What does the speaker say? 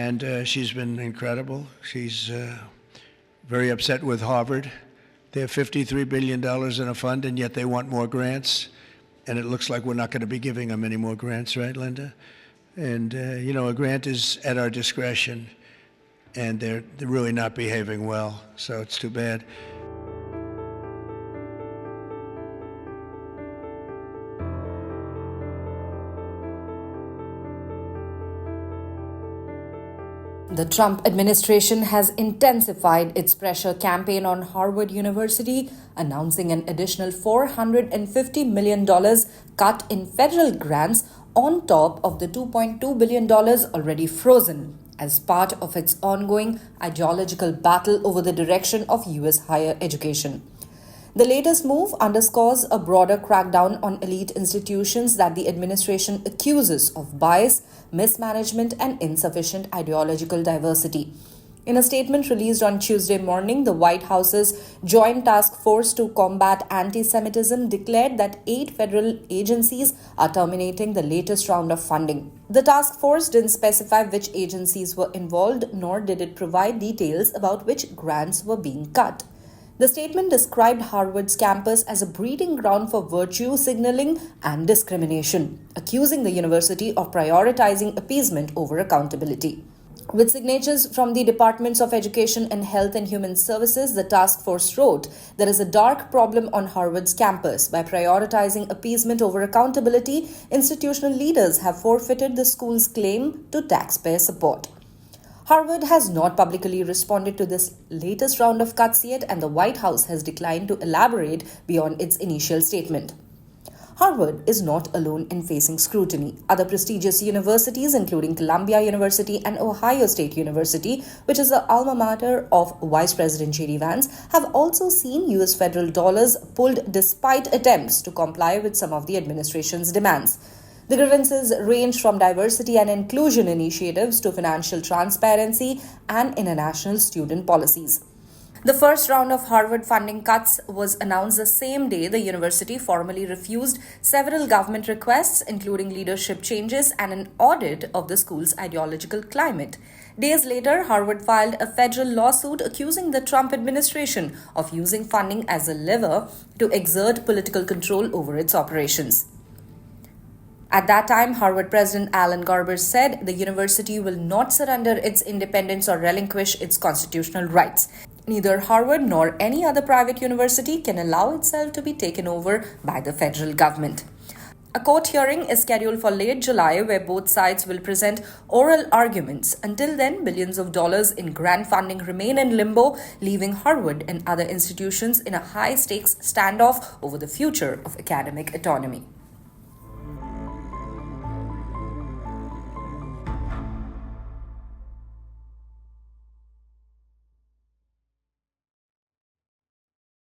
and she's been incredible. She's very upset with Harvard. They have $53 billion in a fund, and yet they want more grants. And it looks like we're not going to be giving them any more grants, right, Linda? And, a grant is at our discretion, and they're really not behaving well, so it's too bad. The Trump administration has intensified its pressure campaign on Harvard University, announcing an additional $450 million cut in federal grants on top of the $2.2 billion already frozen as part of its ongoing ideological battle over the direction of U.S. higher education. The latest move underscores a broader crackdown on elite institutions that the administration accuses of bias, mismanagement, and insufficient ideological diversity. In a statement released on Tuesday morning, the White House's Joint Task Force to Combat Anti-Semitism declared that 8 federal agencies are terminating the latest round of funding. The task force didn't specify which agencies were involved, nor did it provide details about which grants were being cut. The statement described Harvard's campus as a breeding ground for virtue signaling and discrimination, accusing the university of prioritizing appeasement over accountability. With signatures from the Departments of Education and Health and Human Services, the task force wrote, "There is a dark problem on Harvard's campus. By prioritizing appeasement over accountability, institutional leaders have forfeited the school's claim to taxpayer support." Harvard has not publicly responded to this latest round of cuts yet, and the White House has declined to elaborate beyond its initial statement. Harvard is not alone in facing scrutiny. Other prestigious universities, including Columbia University and Ohio State University, which is the alma mater of Vice President J.D. Vance, have also seen U.S. federal dollars pulled despite attempts to comply with some of the administration's demands. The grievances range from diversity and inclusion initiatives to financial transparency and international student policies. The first round of Harvard funding cuts was announced the same day the university formally refused several government requests, including leadership changes and an audit of the school's ideological climate. Days later, Harvard filed a federal lawsuit accusing the Trump administration of using funding as a lever to exert political control over its operations. At that time, Harvard President Alan Garber said the university will not surrender its independence or relinquish its constitutional rights. Neither Harvard nor any other private university can allow itself to be taken over by the federal government. A court hearing is scheduled for late July, where both sides will present oral arguments. Until then, billions of dollars in grant funding remain in limbo, leaving Harvard and other institutions in a high-stakes standoff over the future of academic autonomy.